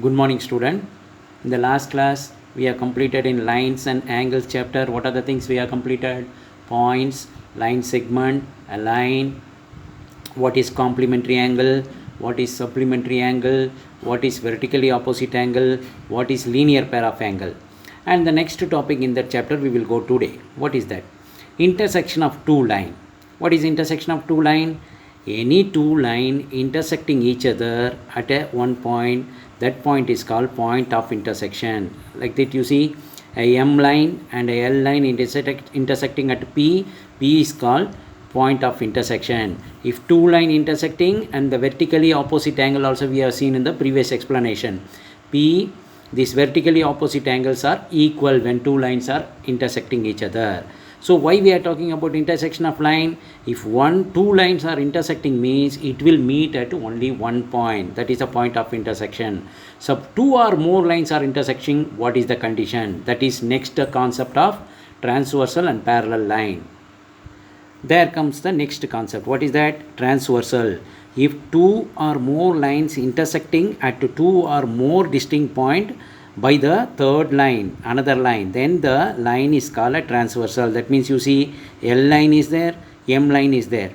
Good morning, student. In the last class, we have completed in lines and angles chapter. What are the things we have completed? Points, line segment, a line, what is complementary angle, what is supplementary angle, what is vertically opposite angle, what is linear pair of angle. And the next topic in that chapter we will go today. What is that? Intersection of two line. What is intersection of two line? Any two line intersecting each other at a one point, that point is called point of intersection. Like that, you see a M line and a L line intersecting at P is called point of intersection. If two line intersecting and the vertically opposite angle also we have seen in the previous explanation, P, these vertically opposite angles are equal when two lines are intersecting each other. So why we are talking about intersection of line? If two lines are intersecting means it will meet at only one point. That is a point of intersection. So two or more lines are intersecting. What is the condition? That is next concept of transversal and parallel line. There comes the next concept. What is that? Transversal. If two or more lines intersecting at two or more distinct point by the third line, another line, then the line is called a transversal. That means you see L line is there, M line is there.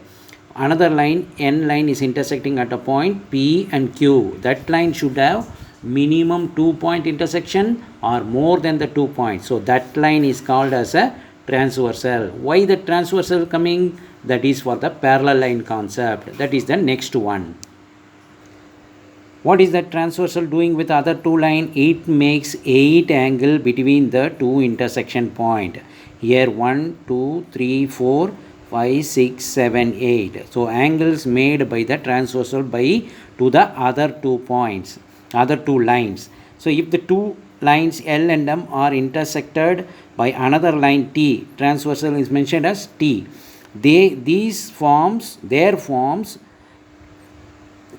Another line, N line is intersecting at a point P and Q. That line should have minimum 2-point intersection or more than the 2 points. So that line is called as a transversal. Why the transversal coming? That is for the parallel line concept. That is the next one. What is that transversal doing with other two line? It makes 8 angle between the two intersection point. Here 1, 2, 3, 4, 5, 6, 7, 8. So angles made by the transversal by to the other 2 points, other two lines. So if the two lines L and M are intersected by another line T, transversal is mentioned as T. Their forms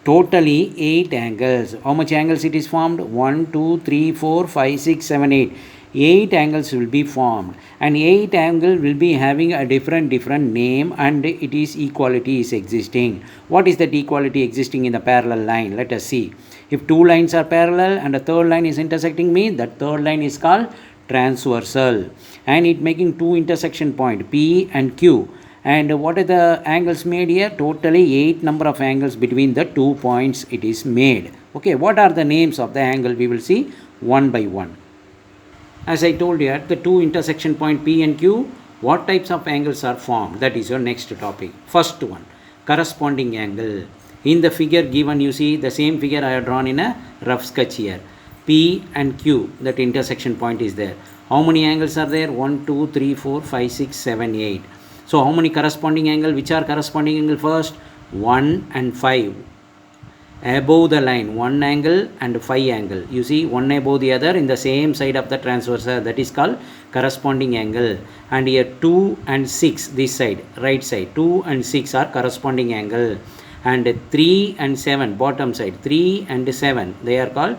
totally 8 angles. How much angles it is formed? 1, 2, 3, 4, 5, 6, 7, 8. 8 angles will be formed, and 8 angle will be having a different name, and it is equality is existing. What is that equality existing in the parallel line? Let us see. If two lines are parallel and a third line is intersecting me, that third line is called transversal, and it making two intersection point P and Q. And what are the angles made here? Totally 8 number of angles between the 2 points it is made. Okay, what are the names of the angle? We will see one by one. As I told you, at the two intersection point P and Q, what types of angles are formed? That is your next topic. First one, corresponding angle. In the figure given, you see the same figure I have drawn in a rough sketch here. P and Q, that intersection point is there. How many angles are there? 1, 2, 3, 4, 5, 6, 7, 8. So how many corresponding angle? Which are corresponding angle first? 1 and 5. Above the line, 1 angle and 5 angle. You see one above the other in the same side of the transversal. That is called corresponding angle. And here 2 and 6, this side, right side. 2 and 6 are corresponding angle. And 3 and 7, bottom side. 3 and 7, they are called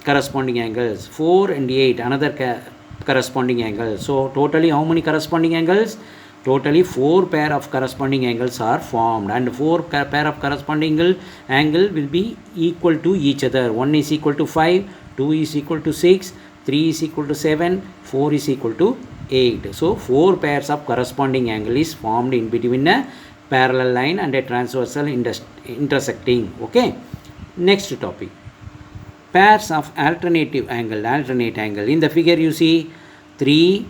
corresponding angles. 4 and 8, another corresponding angle. So totally how many corresponding angles? Totally 4 pair of corresponding angles are formed, and 4 pair of corresponding angle will be equal to each other. 1 is equal to 5, 2 is equal to 6, 3 is equal to 7, 4 is equal to 8. So 4 pairs of corresponding angle is formed in between a parallel line and a transversal intersecting. Okay, next topic, pairs of alternate angle. In the figure you see 3,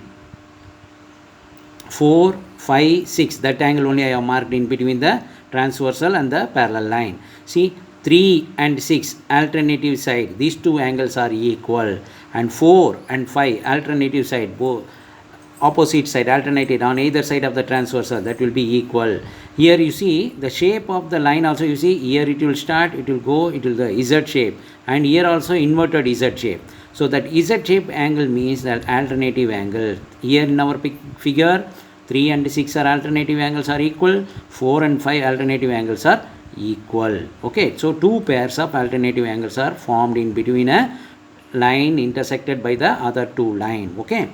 4, 5, 6. That angle only I have marked in between the transversal and the parallel line. See, 3 and 6 alternative side. These two angles are equal. And 4 and 5 alternative side, both opposite side, alternated on either side of the transversal, that will be equal. Here you see the shape of the line also. You see here it will start, it will go, it will the Z shape, and here also inverted Z shape. So that Z shape angle means that alternative angle. Here in our figure, 3 and 6 are alternative angles are equal, 4 and 5 alternative angles are equal. Okay, so 2 pairs of alternative angles are formed in between a line intersected by the other 2 line. Okay,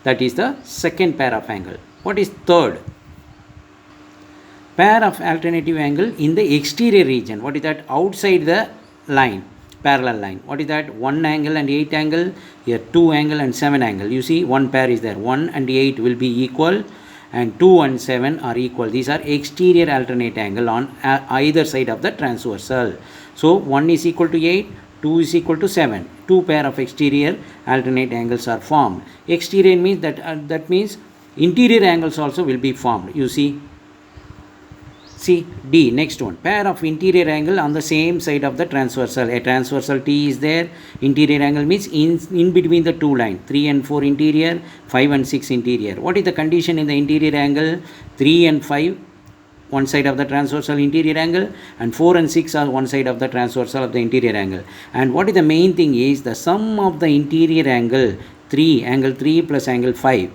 that is the second pair of angle. What is third? Pair of alternative angle in the exterior region. What is that? Outside the line. parallel line. What is that? 1 angle and 8 angle. Here 2 angle and 7 angle. You see one pair is there. 1 and 8 will be equal and 2 and 7 are equal. These are exterior alternate angle on either side of the transversal. So 1 is equal to 8, 2 is equal to 7. Two pair of exterior alternate angles are formed. Exterior means that means interior angles also will be formed. You see D, next one, pair of interior angle on the same side of the transversal. A transversal T is there. Interior angle means in between the two lines, 3 and 4 interior, 5 and 6 interior. What is the condition in the interior angle? 3 and 5 one side of the transversal interior angle, and 4 and 6 are one side of the transversal of the interior angle. And what is the main thing is the sum of the interior angle 3, angle 3 plus angle 5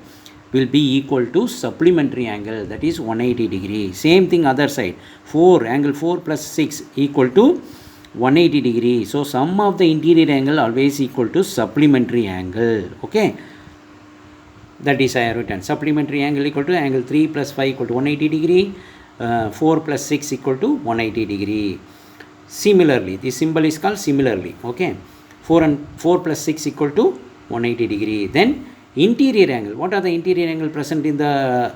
will be equal to supplementary angle, that is 180 degree. Same thing other side, 4, angle 4 plus 6 equal to 180 degree. So sum of the interior angle always equal to supplementary angle. Okay, that is I have written supplementary angle equal to angle 3 plus 5 equal to 180 degree, 4 plus 6 equal to 180 degree. Similarly, this symbol is called similarly. Okay, 4 plus 6 equal to 180 degree. Then interior angle. What are the interior angle present in the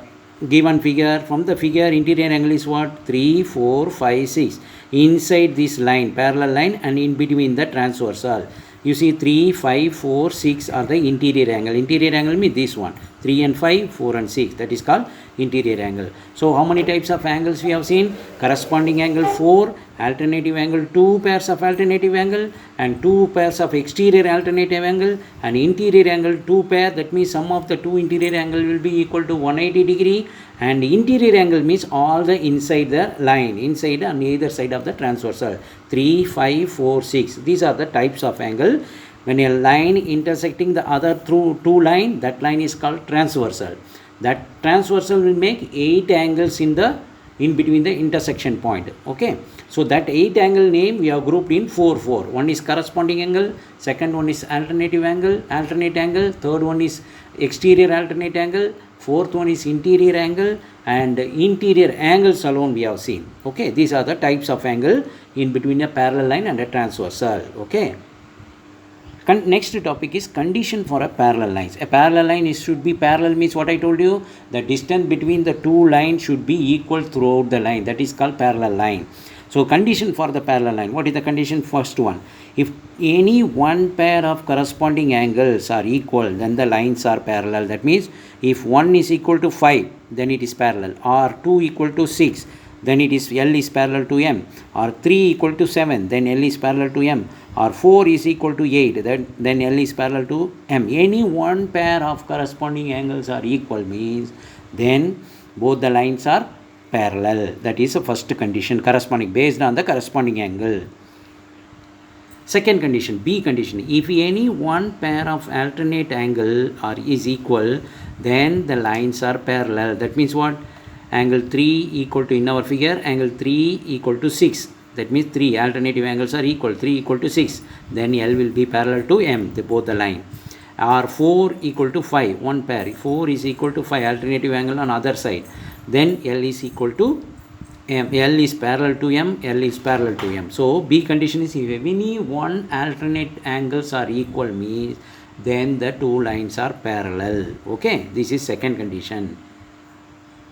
given figure? From the figure, interior angle is what? 3, 4, 5, 6. Inside this line, parallel line, and in between the transversal. You see 3, 5, 4, 6 are the interior angle. Interior angle means this one. 3 and 5, 4 and 6. That is called interior angle. So how many types of angles we have seen? Corresponding angle 4, alternative angle 2 pairs of alternative angle, and 2 pairs of exterior alternative angle, and interior angle 2 pair. That means sum of the two interior angle will be equal to 180 degree, and interior angle means all the inside the line, inside on either side of the transversal. 3, 5, 4, 6. These are the types of angle. When a line intersecting the other through two line, that line is called transversal. That transversal will make 8 angles in between the intersection point. Okay, so that 8 angle name we have grouped in 4. One is corresponding angle, second one is alternative angle, alternate angle, third one is exterior alternate angle, fourth one is interior angle, and interior angles alone we have seen. Okay, these are the types of angle in between a parallel line and a transversal. Okay. Next topic is condition for a parallel line. A parallel line should be parallel means what I told you, the distance between the two lines should be equal throughout the line. That is called parallel line. So condition for the parallel line. What is the condition? First one, if any one pair of corresponding angles are equal, then the lines are parallel. That means if 1 is equal to 5, then it is parallel, or 2 equal to 6, then it is L is parallel to M, or 3 equal to 7, then L is parallel to M, or 4 is equal to 8, then L is parallel to M. Any one pair of corresponding angles are equal means then both the lines are parallel. That is the first condition, corresponding, based on the corresponding angle. Second condition, B condition, if any one pair of alternate angle is equal, then the lines are parallel. That means what? Angle 3 equal to, in our figure, angle 3 equal to 6. That means 3 alternative angles are equal, 3 equal to 6. Then L will be parallel to M, both the line. Or 4 equal to 5, one pair. 4 is equal to 5, alternative angle on other side. Then L is equal to M. L is parallel to M, L is parallel to M. So B condition is if any one alternate angles are equal means then the two lines are parallel. Okay, this is second condition.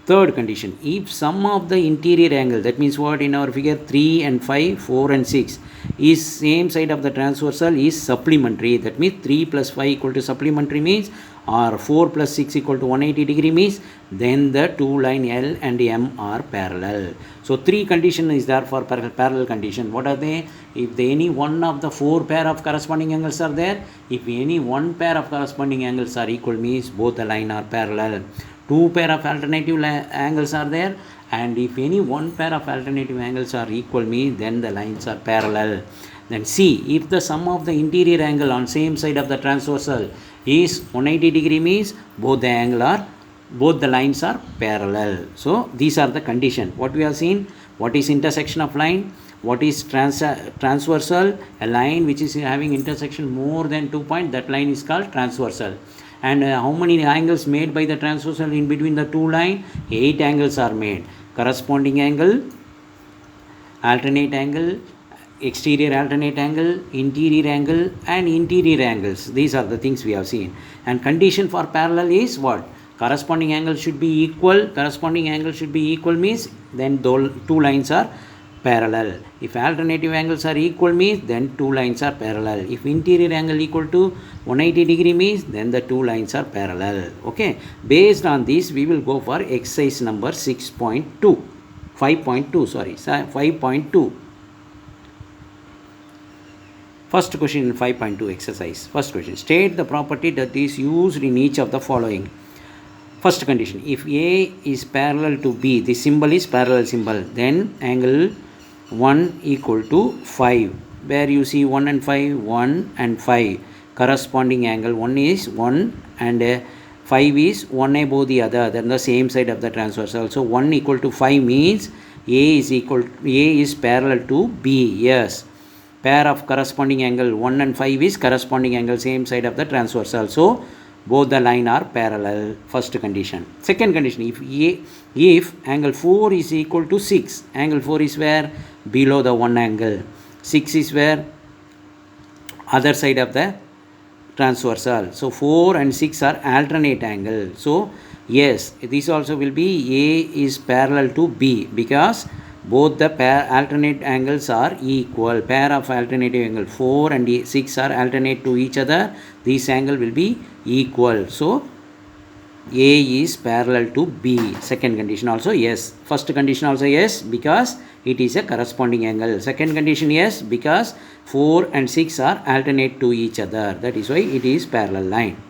Third condition, if sum of the interior angle, that means what, in our figure 3 and 5, 4 and 6 is same side of the transversal is supplementary. That means 3 plus 5 equal to supplementary means, or 4 plus 6 equal to 180 degree means, then the two line L and M are parallel. So three condition is there for parallel condition. What are they? If any one of the 4 pair of corresponding angles are there, if any one pair of corresponding angles are equal means both the line are parallel. 2 pair of alternative angles are there, and if any one pair of alternative angles are equal means then the lines are parallel. Then C, if the sum of the interior angle on same side of the transversal is 180 degree means both the lines are parallel. So these are the condition. What we have seen, what is intersection of line, what is transversal, a line which is having intersection more than 2 points, that line is called transversal. And how many angles made by the transversal in between the two lines? 8 angles are made. Corresponding angle, alternate angle, exterior alternate angle, interior angle, and interior angles. These are the things we have seen. And condition for parallel is what? Corresponding angle should be equal. Corresponding angle should be equal means then two lines are parallel. If alternative angles are equal means then two lines are parallel. If interior angle equal to 180 degree means then the two lines are parallel. Okay. Based on this, we will go for exercise number 6.2. 5.2, sorry, 5.2. First question in 5.2 exercise. First question. State the property that is used in each of the following. First condition. If A is parallel to B, the symbol is parallel symbol, then angle 1 equal to 5. Where you see 1 and 5, 1 and 5. Corresponding angle 1 is 1 and 5 is one above the other. Then the same side of the transversal. So 1 equal to 5 means A is parallel to B. Yes. Pair of corresponding angle 1 and 5 is corresponding angle same side of the transversal. So both the line are parallel. First condition. Second condition, if angle 4 is equal to 6, angle 4 is where? Below the one angle. 6 is where? Other side of the transversal. So 4 and 6 are alternate angle. So yes, this also will be A is parallel to B because both the alternate angles are equal. Pair of alternative angle 4 and 6 are alternate to each other. This angle will be equal. So A is parallel to B. Second condition also yes. First condition also yes because it is a corresponding angle. Second condition yes because 4 and 6 are alternate to each other. That is why it is parallel line.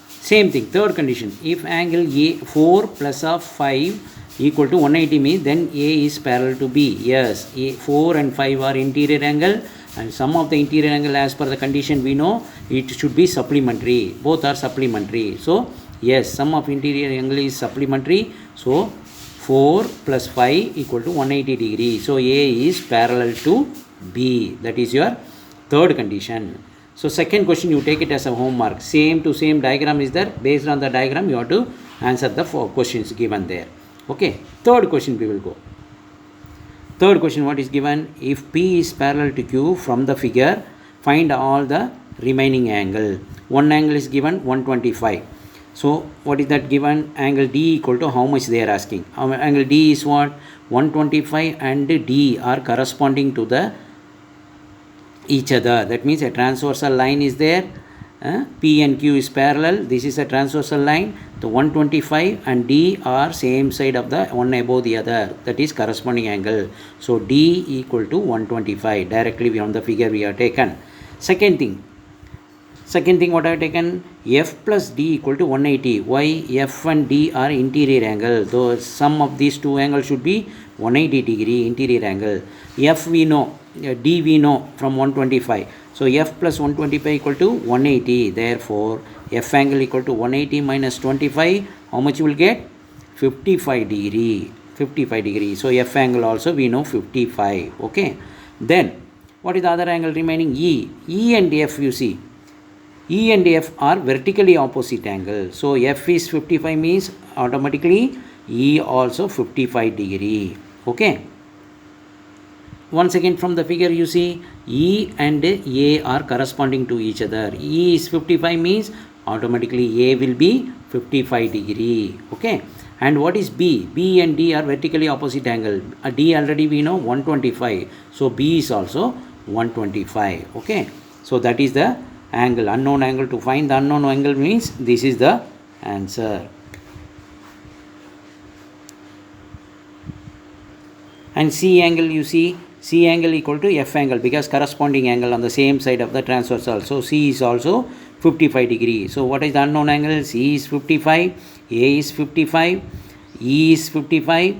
Same thing. Third condition. If angle A 4 plus of 5 equal to 180 means then A is parallel to B. Yes, 4 and 5 are interior angle and sum of the interior angle as per the condition we know it should be supplementary. Both are supplementary. So yes, sum of interior angle is supplementary. So 4 plus 5 equal to 180 degree. So A is parallel to B. That is your third condition. So second question you take it as a homework. Same to same diagram is there. Based on the diagram you have to answer the 4 questions given there. Okay, third question we will go. Third question, what is given? If P is parallel to Q from the figure, find all the remaining angle. One angle is given 125. So what is that given? Angle D equal to how much they are asking. Angle D is what? 125 and D are corresponding to the each other. That means a transversal line is there. P and Q is parallel. This is a transversal line. The 125 and D are same side of the one above the other. That is corresponding angle. So D equal to 125. Directly from the figure we have taken. Second thing what I have taken, F plus D equal to 180. Why? F and D are interior angle. The sum of these two angles should be 180 degree interior angle. F we know, D we know from 125. So F plus 125 equal to 180. Therefore, F angle equal to 180 minus 25. How much you will get? 55 degree. 55 degree. So F angle also we know 55. Okay. Then, what is the other angle remaining? E. E and F you see. E and F are vertically opposite angle. So F is 55 means automatically E also 55 degree. Okay. Once again from the figure you see E and A are corresponding to each other. E is 55 means automatically A will be 55 degree. Okay. And what is B? B and D are vertically opposite angle. D already we know 125. So B is also 125. Okay. So that is the angle, unknown angle. To find the unknown angle means this is the answer. And C angle you see, C angle equal to F angle because corresponding angle on the same side of the transversal. So C is also 55 degree. So what is the unknown angle? C is 55, A is 55, E is 55,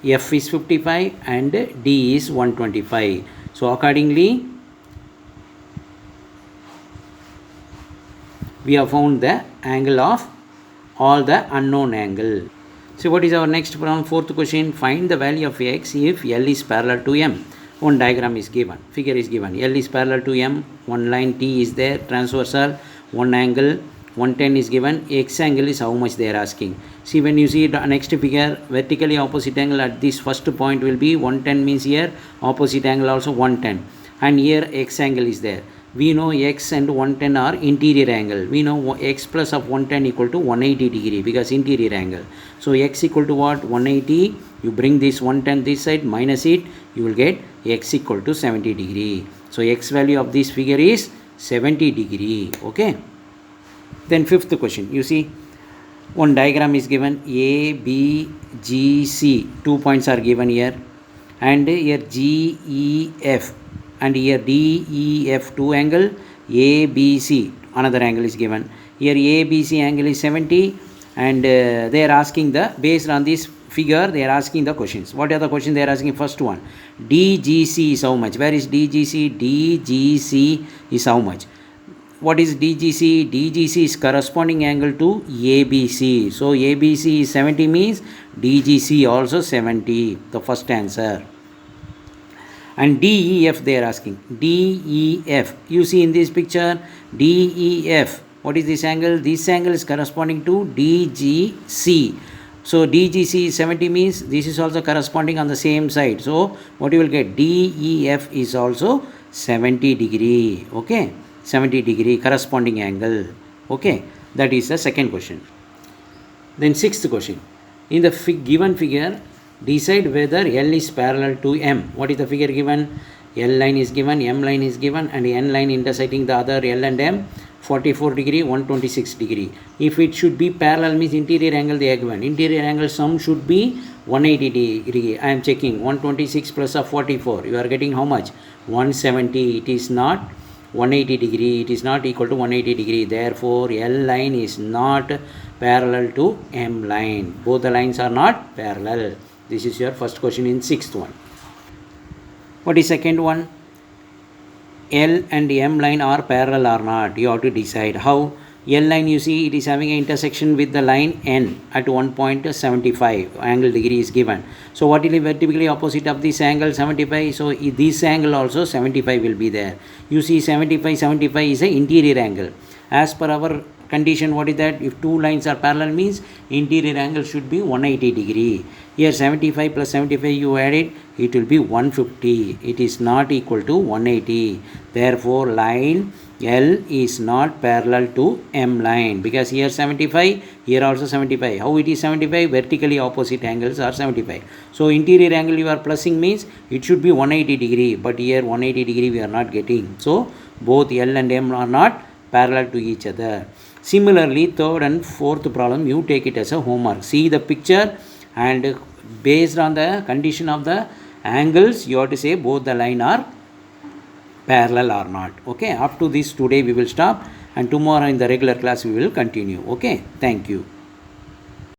F is 55 and D is 125. So accordingly we have found the angle of all the unknown angle. So what is our next problem? Fourth question. Find the value of x if L is parallel to M. One diagram is given. Figure is given. L is parallel to M. One line T is there. Transversal. One angle 110 is given. X angle is how much they are asking. See, when you see the next figure, vertically opposite angle at this first point will be 110, means here opposite angle also 110, and here X angle is there. We know X and 110 are interior angle. We know X plus of 110 equal to 180 degree because interior angle. So X equal to what? 180. You bring this 110 this side, minus it, you will get X equal to 70 degree. So X value of this figure is 70 degree. Okay. Then fifth question, you see one diagram is given. A, B, G, C, 2 points are given here, and here G, E, F, and here D, E, F, 2 angle. A, B, C, another angle is given. Here A, B, C angle is 70, and they are asking the, based on this figure, they are asking the questions. What are the questions they are asking? First one, DGC is how much? Where is DGC? DGC is how much? What is DGC? DGC is corresponding angle to ABC. So ABC is 70 means DGC also 70. The first answer. And DEF they are asking. DEF. You see in this picture, DEF. What is this angle? This angle is corresponding to DGC. So DGC is 70 means this is also corresponding on the same side. So what you will get? DEF is also 70 degree. Okay. 70 degree corresponding angle. Okay, that is the second question. Then sixth question, in the given figure, decide whether L is parallel to M. What is the figure given? L line is given, M line is given, and N line intersecting the other L and M, 44 degree, 126 degree. If it should be parallel means interior angle they are given. Interior angle sum should be 180 degree. I am checking 126 plus of 44. You are getting how much? 170. It is not 180 degree. It is not equal to 180 degree. Therefore, L line is not parallel to M line. Both the lines are not parallel. This is your first question in sixth one. What is second one? L and M line are parallel or not? You have to decide. How? L line, you see, it is having an intersection with the line N at 1.75 angle degree is given. So what will be vertically opposite of this angle? 75. So this angle also 75 will be there. You see 75 is an interior angle. As per our condition, what is that? If two lines are parallel means interior angle should be 180 degree. Here 75 plus 75 you add it will be 150. It is not equal to 180. Therefore, line L is not parallel to M line, because here 75, here also 75. How it is 75? Vertically opposite angles are 75. So interior angle you are plussing means it should be 180 degree, but here 180 degree we are not getting. So both L and M are not parallel to each other. Similarly, third and fourth problem you take it as a homework. See the picture, and based on the condition of the angles you have to say both the line are parallel or not. Okay, up to this today we will stop, and tomorrow in the regular class we will continue. Okay, thank you.